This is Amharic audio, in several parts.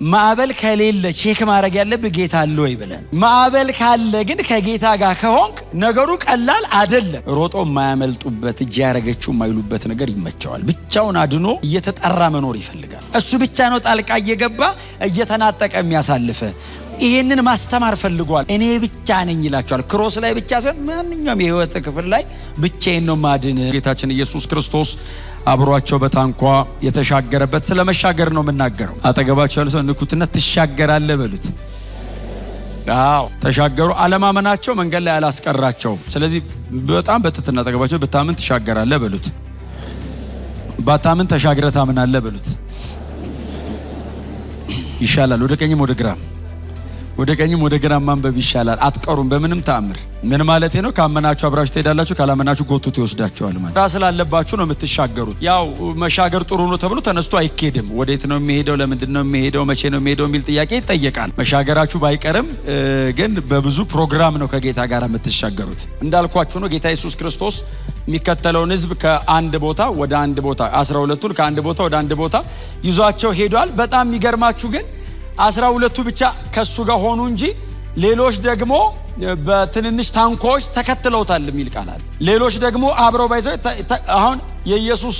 ማዕበል ከሌለ ቼክ ማድረግ ያለብህ ጌታ አለ ወይ ብለን። ማዕበል ካለ ግን ከጌታ ጋር ከሆንክ ነገሩ ቀላል አይደለም። ሮጦ የማያመልጡበት እጅ ያረገችው የማይሉበት ነገር ይመቸዋል። ብቻውን አድኖ እየተጠራ መኖር ይፈልጋል። እሱ ብቻ ነው ጣልቃ እየገባ እየተናጠቀ የሚያሳልፈ። ይሄንን ማስተማር ፈልጓል። እኔ ብቻ ነኝ ይላቸዋል። ክሮስ ላይ ብቻ ሳይሆን ማንኛውም የህይወት ክፍል ላይ ብቻዬን ነው ማድን። ጌታችን ኢየሱስ ክርስቶስ አብሯቸው በታንኳ የተሻገረበት ስለመሻገር ነው የምናገረው። አጠገባቸው ያለ ሰው ንኩትና ትሻገራለህ በሉት። አዎ ተሻገሩ። አለማመናቸው መንገድ ላይ አላስቀራቸው። ስለዚህ በጣም በትትና አጠገባቸው ብታምን ትሻገራለህ በሉት። ባታምን ተሻግረህ ታምናለህ በሉት። ይሻላል ወደ ቀኝም ወደ ግራም ወደ ቀኝም ወደ ግራም ማንበብ ይሻላል። አትቀሩም በምንም ተአምር። ምን ማለቴ ነው? ካመናችሁ አብራችሁ ትሄዳላችሁ፣ ካላመናችሁ ጎትቶ ይወስዳችኋል ማለት። ራስ ስላለባችሁ ነው የምትሻገሩት። ያው መሻገር ጥሩ ነው ተብሎ ተነስቶ አይኬድም። ወዴት ነው የሚሄደው? ለምንድን ነው የሚሄደው? መቼ ነው የሚሄደው የሚል ጥያቄ ይጠየቃል። መሻገራችሁ ባይቀርም ግን በብዙ ፕሮግራም ነው ከጌታ ጋር የምትሻገሩት። እንዳልኳችሁ ነው ጌታ ኢየሱስ ክርስቶስ የሚከተለውን ህዝብ ከአንድ ቦታ ወደ አንድ ቦታ 12ቱን ከአንድ ቦታ ወደ አንድ ቦታ ይዟቸው ሄዷል። በጣም የሚገርማችሁ ግን 12ቱ ብቻ ከሱ ጋር ሆኑ እንጂ ሌሎች ደግሞ በትንንሽ ታንኳዎች ተከትለውታል የሚል ቃል አለ። ሌሎች ደግሞ አብረው ባይዘው አሁን የኢየሱስ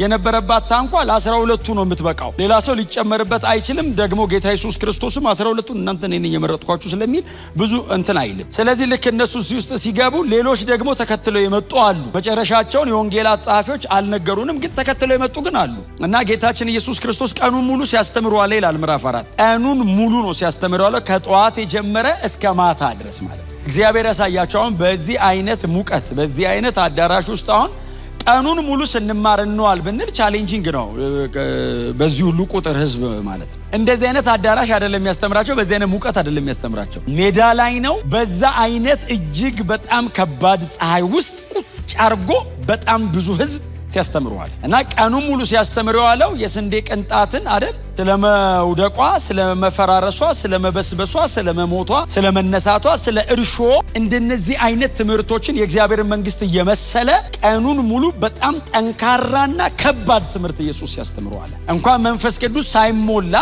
የነበረባት ታንኳ ለ12ቱ ነው የምትበቃው። ሌላ ሰው ሊጨመርበት አይችልም። ደግሞ ጌታ ኢየሱስ ክርስቶስም 12ቱን እናንተ ነኝ የመረጥኳችሁ ስለሚል ብዙ እንትን አይልም። ስለዚህ ልክ እነሱ እዚህ ውስጥ ሲገቡ ሌሎች ደግሞ ተከትለው የመጡ አሉ። መጨረሻቸውን የወንጌላት ጸሐፊዎች አልነገሩንም፣ ግን ተከትለው የመጡ ግን አሉ። እና ጌታችን ኢየሱስ ክርስቶስ ቀኑን ሙሉ ሲያስተምር ዋለ ይላል ምዕራፍ 4። ቀኑን ሙሉ ነው ሲያስተምር ዋለ፣ ከጠዋት የጀመረ እስከ ማታ ድረስ ማለት ነው። እግዚአብሔር ያሳያቸው። አሁን በዚህ አይነት ሙቀት በዚህ አይነት አዳራሽ ውስጥ አሁን ቀኑን ሙሉ ስንማር እንዋል ብንል ቻሌንጂንግ ነው። በዚህ ሁሉ ቁጥር ህዝብ ማለት ነው። እንደዚህ አይነት አዳራሽ አይደለም የሚያስተምራቸው፣ በዚህ አይነት ሙቀት አይደለም የሚያስተምራቸው። ሜዳ ላይ ነው። በዛ አይነት እጅግ በጣም ከባድ ፀሐይ ውስጥ ቁጭ አርጎ በጣም ብዙ ህዝብ ሲያስተምረዋል። እና ቀኑን ሙሉ ሲያስተምረዋለው የስንዴ ቅንጣትን አይደል፣ ስለመውደቋ፣ ስለመፈራረሷ፣ ስለመበስበሷ፣ ስለመሞቷ፣ ስለመነሳቷ፣ ስለ እርሾ እንደነዚህ አይነት ትምህርቶችን የእግዚአብሔር መንግስት እየመሰለ ቀኑን ሙሉ በጣም ጠንካራና ከባድ ትምህርት ኢየሱስ ሲያስተምረዋል። እንኳን መንፈስ ቅዱስ ሳይሞላ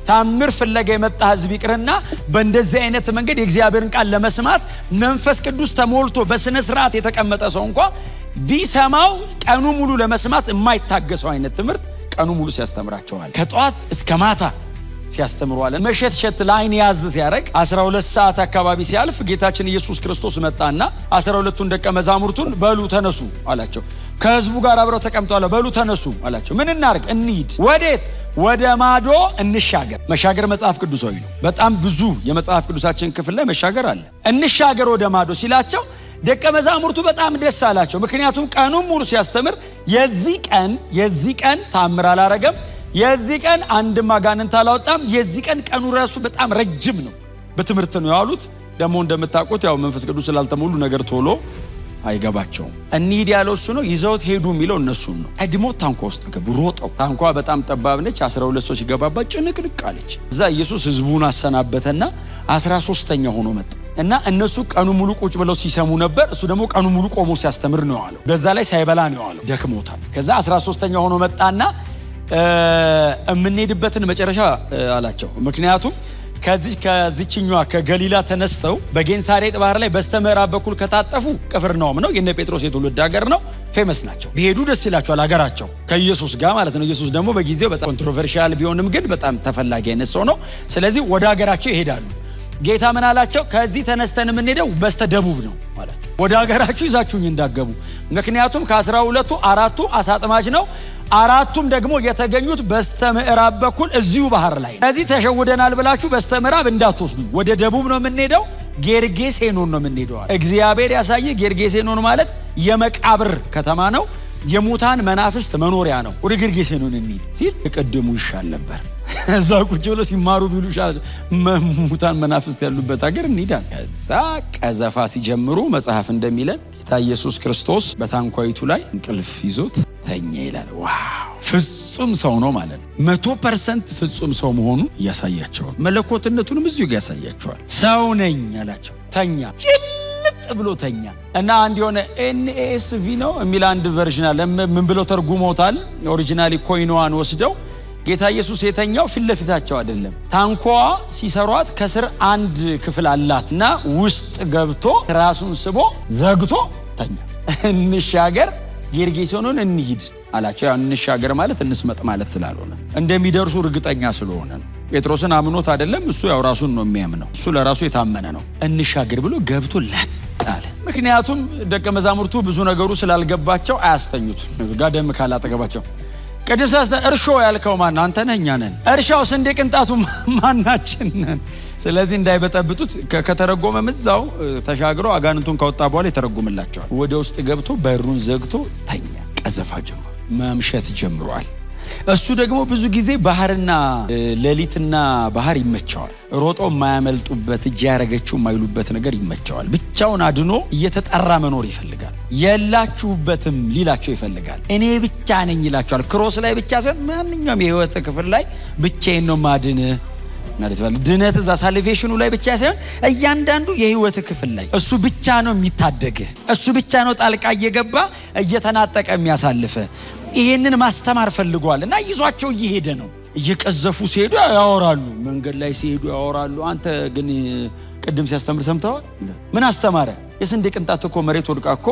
ታምር ፍለጋ የመጣ ህዝብ ይቅርና በእንደዚህ አይነት መንገድ የእግዚአብሔርን ቃል ለመስማት መንፈስ ቅዱስ ተሞልቶ በስነ ስርዓት የተቀመጠ ሰው እንኳን ቢሰማው ቀኑ ሙሉ ለመስማት የማይታገሰው አይነት ትምህርት ቀኑ ሙሉ ሲያስተምራቸዋል። ከጧት እስከ ማታ ሲያስተምረዋል። መሸትሸት ላይን ያዝ ሲያረግ 12 ሰዓት አካባቢ ሲያልፍ ጌታችን ኢየሱስ ክርስቶስ መጣና 12ቱን ደቀ መዛሙርቱን በሉ ተነሱ አላቸው። ከህዝቡ ጋር አብረው ተቀምጠዋል። በሉ ተነሱ አላቸው። ምን እናርግ? እንሂድ። ወዴት? ወደ ማዶ እንሻገር። መሻገር መጽሐፍ ቅዱሳዊ ነው። በጣም ብዙ የመጽሐፍ ቅዱሳችን ክፍል ላይ መሻገር አለ። እንሻገር ወደ ማዶ ሲላቸው ደቀ መዛሙርቱ በጣም ደስ አላቸው። ምክንያቱም ቀኑን ሙሉ ሲያስተምር የዚህ ቀን ታምር አላረገም፣ የዚህ ቀን አንድም አጋንንት አላወጣም፣ የዚህ ቀን ቀኑ ራሱ በጣም ረጅም ነው። በትምህርት ነው ያሉት። ደግሞ እንደምታውቁት ያው መንፈስ ቅዱስ ስላልተሞሉ ነገር ቶሎ አይገባቸውም። እንሂድ ያለው እሱ ነው። ይዘውት ሄዱ የሚለው እነሱን ነው። ቀድሞ ታንኳ ውስጥ ገቡ። ሮጠው። ታንኳ በጣም ጠባብ ነች። 12 ሰው ሲገባባት ጭንቅንቅ አለች። እዛ ኢየሱስ ህዝቡን አሰናበተና 13ኛ ሆኖ መጣ እና እነሱ ቀኑ ሙሉ ቁጭ ብለው ሲሰሙ ነበር። እሱ ደግሞ ቀኑ ሙሉ ቆሞ ሲያስተምር ነው ያለው። በዛ ላይ ሳይበላ ነው ያለው። ደክሞታል። ከዛ 13ኛ ሆኖ መጣና የምንሄድበትን መጨረሻ አላቸው። ምክንያቱም ከዚችኛዋ ከገሊላ ተነስተው በጌንሳሬጥ ባህር ላይ በስተምዕራብ በኩል ከታጠፉ ቅፍርናሆም ነው። የነ ጴጥሮስ የትውልድ ሀገር ነው። ፌመስ ናቸው። ቢሄዱ ደስ ይላቸዋል ሀገራቸው ከኢየሱስ ጋር ማለት ነው። ኢየሱስ ደግሞ በጊዜው በጣም ኮንትሮቨርሻል ቢሆንም ግን በጣም ተፈላጊ አይነት ሰው ነው። ስለዚህ ወደ ሀገራቸው ይሄዳሉ። ጌታ ምን አላቸው? ከዚህ ተነስተን የምንሄደው በስተ ደቡብ ነው አላቸው። ወደ ሀገራችሁ ይዛችሁኝ እንዳገቡ። ምክንያቱም ከ12ቱ 4ቱ አሳ አጥማጅ ነው። 4ቱም ደግሞ የተገኙት በስተ ምዕራብ በኩል እዚሁ ባህር ላይ። ስለዚህ ተሸውደናል ብላችሁ በስተ ምዕራብ እንዳትወስዱ፣ ወደ ደቡብ ነው የምንሄደው፣ ጌርጌሴኖን ነው የምንሄደው። እግዚአብሔር ያሳየ። ጌርጌሴኖን ማለት የመቃብር ከተማ ነው፣ የሙታን መናፍስት መኖሪያ ነው። ወደ ጌርጌሴኖን እንሂድ ሲል ቅድሙ ይሻል ነበር። እዛ ቁጭ ብሎ ሲማሩ ቢሉ ሙታን መናፍስት ያሉበት ሀገር እንሂዳል። ከዛ ቀዘፋ ሲጀምሩ መጽሐፍ እንደሚለን ጌታ ኢየሱስ ክርስቶስ በታንኳይቱ ላይ እንቅልፍ ይዞት ተኛ ይላል። ዋው! ፍጹም ሰው ነው ማለት ነው። 100% ፍጹም ሰው መሆኑ እያሳያቸዋል። መለኮትነቱንም እዚሁ ያሳያቸዋል። ሰው ነኝ አላቸው። ተኛ፣ ጭልጥ ብሎ ተኛ። እና አንድ የሆነ NASV ነው የሚል አንድ ቨርዥን አለ። ምን ብለው ተርጉመውታል? ኦሪጂናሊ ኮይኖዋን ወስደው ጌታ ኢየሱስ የተኛው ፊት ለፊታቸው አይደለም። ታንኳዋ ሲሰሯት ከስር አንድ ክፍል አላትና ውስጥ ገብቶ ራሱን ስቦ ዘግቶ ተኛ። እንሻገር ጌርጌሴኖን እንሂድ አላቸው። ያው እንሻገር ማለት እንስመጥ ማለት ስላልሆነ እንደሚደርሱ እርግጠኛ ስለሆነ ነው። ጴጥሮስን አምኖት አይደለም፣ እሱ ያው ራሱን ነው የሚያምነው። እሱ ለራሱ የታመነ ነው። እንሻገር ብሎ ገብቶ ለጣለ። ምክንያቱም ደቀ መዛሙርቱ ብዙ ነገሩ ስላልገባቸው አያስተኙት። ጋደም ካላጠገባቸው ቅድም እርሾ ያልከው ማን? አንተ ነህ? እኛ ነን። እርሻው ስንዴ ቅንጣቱ ማናችን ነን? ስለዚህ እንዳይበጠብጡት ከተረጎመ ምዛው ተሻግሮ አጋንንቱን ካወጣ በኋላ የተረጎምላቸዋል። ወደ ውስጥ ገብቶ በሩን ዘግቶ ተኛ። ቀዘፋ ጀምሮ መምሸት ጀምሯል። እሱ ደግሞ ብዙ ጊዜ ባህርና ሌሊትና ባህር ይመቸዋል። ሮጦ የማያመልጡበት እጅ ያረገችው የማይሉበት ነገር ይመቸዋል። ብቻውን አድኖ እየተጠራ መኖር ይፈልጋል። የላችሁበትም ሊላቸው ይፈልጋል። እኔ ብቻ ነኝ ይላቸዋል። ክሮስ ላይ ብቻ ሳይሆን ማንኛውም የህይወት ክፍል ላይ ብቻዬን ነው ማድን ማለት ነው። ድነት እዛ ሳልቬሽኑ ላይ ብቻ ሳይሆን እያንዳንዱ የህይወት ክፍል ላይ እሱ ብቻ ነው የሚታደግህ። እሱ ብቻ ነው ጣልቃ እየገባ እየተናጠቀ የሚያሳልፈ። ይሄንን ማስተማር ፈልጓል እና ይዟቸው እየሄደ ነው። እየቀዘፉ ሲሄዱ ያወራሉ፣ መንገድ ላይ ሲሄዱ ያወራሉ። አንተ ግን ቅድም ሲያስተምር ሰምተዋል? ምን አስተማረ? የስንዴ ቅንጣት እኮ መሬት ወድቃ እኮ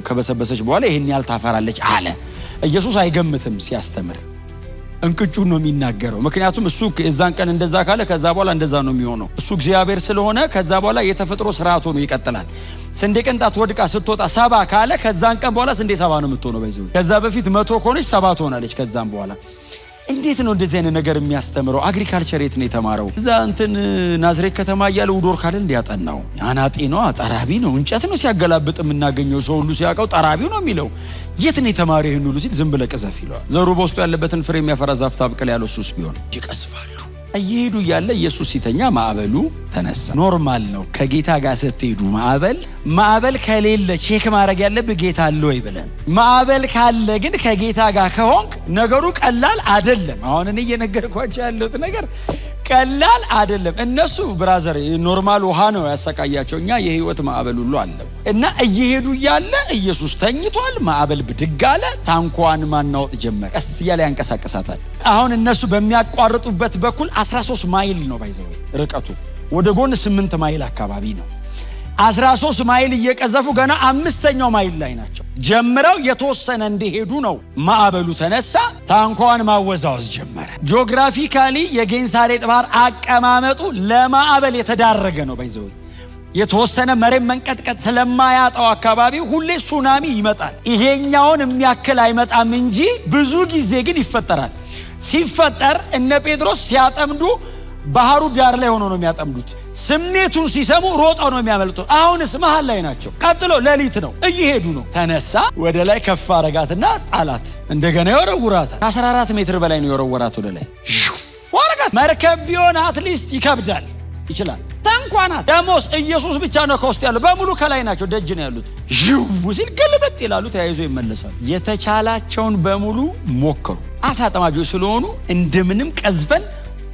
ከበሰበሰች በኋላ ይሄን ያህል ታፈራለች አለ። ኢየሱስ አይገምትም ሲያስተምር፣ እንቅጩን ነው የሚናገረው። ምክንያቱም እሱ የዛን ቀን እንደዛ ካለ ከዛ በኋላ እንደዛ ነው የሚሆነው። እሱ እግዚአብሔር ስለሆነ ከዛ በኋላ የተፈጥሮ ስርዓቱ ነው ይቀጥላል። ስንዴ ቅንጣት ወድቃ ስትወጣ 70 ካለ ከዛን ቀን በኋላ ስንዴ 70 ነው የምትሆነው። ባይዘው ከዛ በፊት 100 ከሆነች 70 ትሆናለች ከዛም በኋላ። እንዴት ነው እንደዚህ አይነት ነገር የሚያስተምረው? አግሪካልቸር የት ነው የተማረው? እዛ ናዝሬት ከተማ እያለ ውዶር ካለ እንዲያጠናው አናጤ ነው፣ ጠራቢ ነው፣ እንጨት ነው ሲያገላብጥ የምናገኘው። ሰው ሁሉ ሲያውቀው ጠራቢው ነው የሚለው። የት ነው የተማረው ይሄን ሁሉ ሲል ዝም ብለህ ቅዘፍ ይለዋል። ዘሩ በውስጡ ያለበትን ፍሬ የሚያፈራ ዛፍ ታብቅል ያለው እሱስ ቢሆን ይቀስፋሉ። እየሄዱ እያለ ኢየሱስ ሲተኛ ማዕበሉ ተነሳ። ኖርማል ነው። ከጌታ ጋር ስትሄዱ ማዕበል ከሌለ ቼክ ማድረግ ያለብህ ጌታ አለ ወይ ብለን። ማዕበል ካለ ግን ከጌታ ጋር ከሆንክ ነገሩ ቀላል አይደለም። አሁን እኔ እየነገርኳቸው ያለሁት ነገር ቀላል አይደለም። እነሱ ብራዘር ኖርማል ውሃ ነው ያሰቃያቸው። እኛ የህይወት ማዕበል ሁሉ አለ እና እየሄዱ እያለ ኢየሱስ ተኝቷል። ማዕበል ብድግ አለ። ታንኳን ማናወጥ ጀመረ። ቀስ እያለ ያንቀሳቀሳታል። አሁን እነሱ በሚያቋርጡበት በኩል 13 ማይል ነው ባይዘው ርቀቱ። ወደ ጎን 8 ማይል አካባቢ ነው። 13 ማይል እየቀዘፉ ገና 5ኛው ማይል ላይ ናቸው። ጀምረው የተወሰነ እንደሄዱ ነው ማዕበሉ ተነሳ። ታንኳን ማወዛወዝ ጀመረ። ጂኦግራፊካሊ የጌንሳሬጥ ባህር አቀማመጡ ለማዕበል የተዳረገ ነው። ባይዘው የተወሰነ መሬት መንቀጥቀጥ ስለማያጣው አካባቢ ሁሌ ሱናሚ ይመጣል። ይሄኛውን የሚያክል አይመጣም እንጂ ብዙ ጊዜ ግን ይፈጠራል። ሲፈጠር እነ ጴጥሮስ ሲያጠምዱ ባህሩ ዳር ላይ ሆኖ ነው የሚያጠምዱት። ስሜቱን ሲሰሙ ሮጠው ነው የሚያመልጡት። አሁንስ መሃል ላይ ናቸው። ቀጥሎ ሌሊት ነው፣ እየሄዱ ነው። ተነሳ፣ ወደ ላይ ከፍ አረጋትና ጣላት። እንደገና ይወረውራታል። 14 ሜትር በላይ ነው የወረወራት ወደ ላይ። ወረቀት መርከብ ቢሆን አትሊስት ይከብዳል፣ ይችላል። ታንኳናት ደሞስ ኢየሱስ ብቻ ነው ከውስጥ ያለው፣ በሙሉ ከላይ ናቸው፣ ደጅ ነው ያሉት። ዥው ሲል ገልበጥ ይላሉ፣ ተያይዞ ይመለሳሉ። የተቻላቸውን በሙሉ ሞከሩ። አሳ አጥማጆች ስለሆኑ እንደምንም ቀዝፈን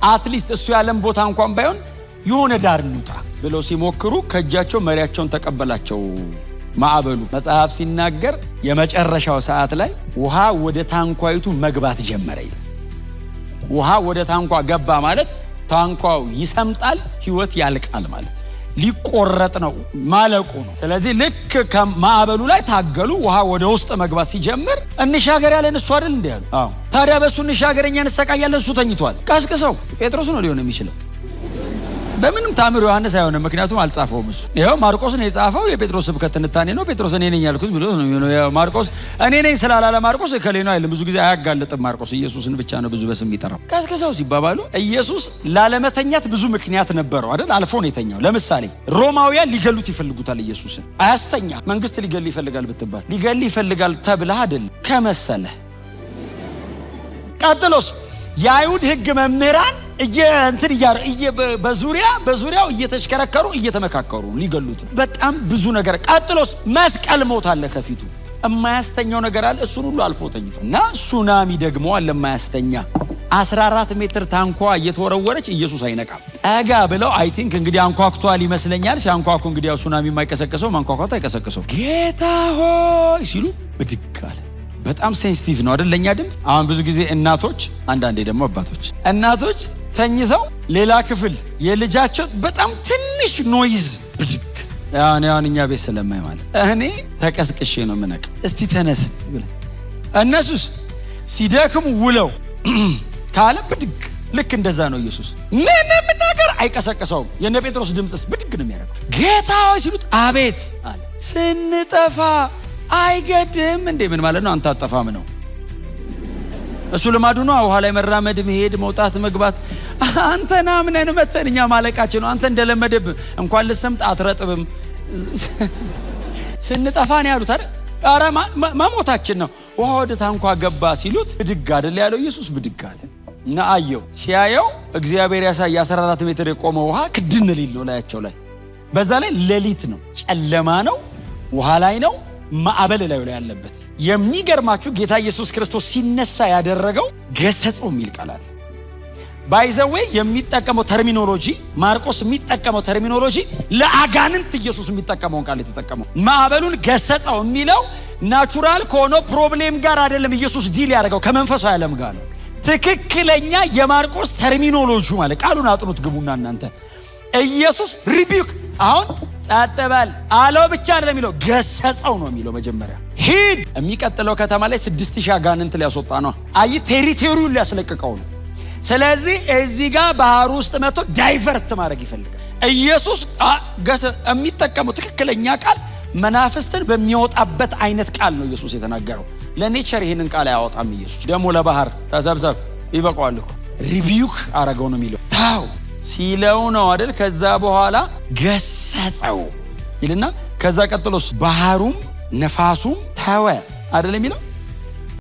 አትሊስት እሱ ያለን ቦታ እንኳን ባይሆን የሆነ ዳር እንውጣ ብለው ሲሞክሩ ከእጃቸው መሪያቸውን ተቀበላቸው ማዕበሉ። መጽሐፍ ሲናገር የመጨረሻው ሰዓት ላይ ውሃ ወደ ታንኳይቱ መግባት ጀመረ። ውሃ ወደ ታንኳ ገባ ማለት ታንኳው ይሰምጣል፣ ህይወት ያልቃል ማለት ሊቆረጥ ነው፣ ማለቁ ነው። ስለዚህ ልክ ከማዕበሉ ላይ ታገሉ። ውሃ ወደ ውስጥ መግባት ሲጀምር እንሻገር ያለን እሱ አይደል እንዴ ያሉ? አዎ። ታዲያ በሱ እንሻገረኛ እንሰቃያለን። እሱ ተኝቷል። ቀስቅሰው ጴጥሮስ ነው ሊሆን የሚችለው። በምንም ታምር ዮሐንስ አይሆንም፣ ምክንያቱም አልጻፈውም እሱ። ይኸው ማርቆስ ነው የጻፈው። የጴጥሮስ ስብከት ትንታኔ ነው። ጴጥሮስ እኔ ነኝ ያልኩት ብሎ ነው የሚሆነው። ማርቆስ እኔ ነኝ ስላላለ ማርቆስ እከሌ ነው አይልም። ብዙ ጊዜ አያጋልጥም ማርቆስ። ኢየሱስን ብቻ ነው ብዙ በስም ይጠራው። ቀስቅሰው ሲባባሉ ኢየሱስ ላለመተኛት ብዙ ምክንያት ነበረው አይደል? አልፎ ነው የተኛው። ለምሳሌ ሮማውያን ሊገሉት ይፈልጉታል ኢየሱስን። አያስተኛ። መንግስት ሊገል ይፈልጋል ብትባል ሊገል ይፈልጋል ተብለህ አይደል ከመሰለህ። ቀጥሎስ የአይሁድ ህግ መምህራን በዙሪያው እየተሽከረከሩ እየተመካከሩ ሊገሉት። በጣም ብዙ ነገር። ቀጥሎስ መስቀል ሞት አለ ከፊቱ። የማያስተኛው ነገር አለ። እሱን ሁሉ አልፎ ተኝቶ እና ሱናሚ ደግሞ አለ የማያስተኛ። 14 ሜትር ታንኳ እየተወረወረች ኢየሱስ አይነቃም። ጠጋ ብለው አይ ቲንክ እንግዲህ አንኳኩቷል ይመስለኛል። ሲያንኳኩ እንግዲህ ሱናሚ የማይቀሰቅሰው ማንኳኳት አይቀሰቅሰው። ጌታ ሆይ ሲሉ ብድግ አለ። በጣም ሴንሲቲቭ ነው አይደል ለኛ ድምፅ። አሁን ብዙ ጊዜ እናቶች፣ አንዳንዴ ደግሞ አባቶች፣ እናቶች ተኝተው ሌላ ክፍል የልጃቸው በጣም ትንሽ ኖይዝ ብድግ ያን እኛ ቤት ስለማይ ማለት እኔ ተቀስቅሼ ነው ምነቅ እስቲ ተነስ ብለ እነሱስ ሲደክሙ ውለው ካለ ብድግ ልክ እንደዛ ነው ኢየሱስ ምንም ነገር አይቀሰቀሰውም። የነ ጴጥሮስ ድምፅስ ብድግ ነው የሚያደርገው። ጌታ ሆይ ሲሉት አቤት አለ። ስንጠፋ አይገድም እንዴ? ምን ማለት ነው? አንተ አጠፋም ነው እሱ ልማዱ ነው። ውሃ ላይ መራመድ፣ መሄድ፣ መውጣት፣ መግባት። አንተና ምንን መተንኛ ማለቃችን ነው። አንተ እንደለመደብ እንኳን ልሰምጥ አትረጥብም። ስንጠፋ ነው ያሉት አይደል? ኧረ መሞታችን ነው። ውሃ ወደ ታንኳ ገባ ሲሉት ብድግ አይደል ያለው ኢየሱስ ብድግ አለ እና አየው። ሲያየው እግዚአብሔር ያሳይ 14 ሜትር የቆመ ውሃ ክድን ሊል ነው ላያቸው ላይ። በዛ ላይ ሌሊት ነው፣ ጨለማ ነው፣ ውሃ ላይ ነው፣ ማዕበል ላይ ያለበት። የሚገርማችሁ ጌታ ኢየሱስ ክርስቶስ ሲነሳ ያደረገው ገሰጸው የሚል ቃል አለ። ባይዘዌ የሚጠቀመው ተርሚኖሎጂ ማርቆስ የሚጠቀመው ተርሚኖሎጂ ለአጋንንት ኢየሱስ የሚጠቀመውን ቃል የተጠቀመው። ማዕበሉን ገሰጸው የሚለው ናቹራል ከሆነው ፕሮብሌም ጋር አይደለም። ኢየሱስ ዲል ያደረገው ከመንፈሳዊ ዓለም ጋር ነው። ትክክለኛ የማርቆስ ተርሚኖሎጂ ማለት ቃሉን አጥኑት ግቡና እናንተ። ኢየሱስ ሪቢክ አሁን ጸጥ በል አለው ብቻ አይደለም የሚለው ገሰጸው ነው የሚለው። መጀመሪያ ሂድ፣ የሚቀጥለው ከተማ ላይ 6000 አጋንንት ሊያስወጣ ነው። አይ ቴሪቶሪውን ሊያስለቅቀው ነው። ስለዚህ እዚህ ጋር ባህር ውስጥ መጥቶ ዳይቨርት ማድረግ ይፈልጋል ኢየሱስ። የሚጠቀመው ትክክለኛ ቃል መናፍስትን በሚያወጣበት አይነት ቃል ነው ኢየሱስ የተናገረው። ለኔቸር ይሄንን ቃል አያወጣም ኢየሱስ። ደግሞ ለባህር ተሰብሰብ ይበቃዋል እኮ ሪቢዩክ አረገው ነው የሚለው። ታው ሲለው ነው አይደል? ከዛ በኋላ ገሰጸው ይልና ከዛ ቀጥሎስ ባህሩም ነፋሱም ተወ አይደል የሚለው።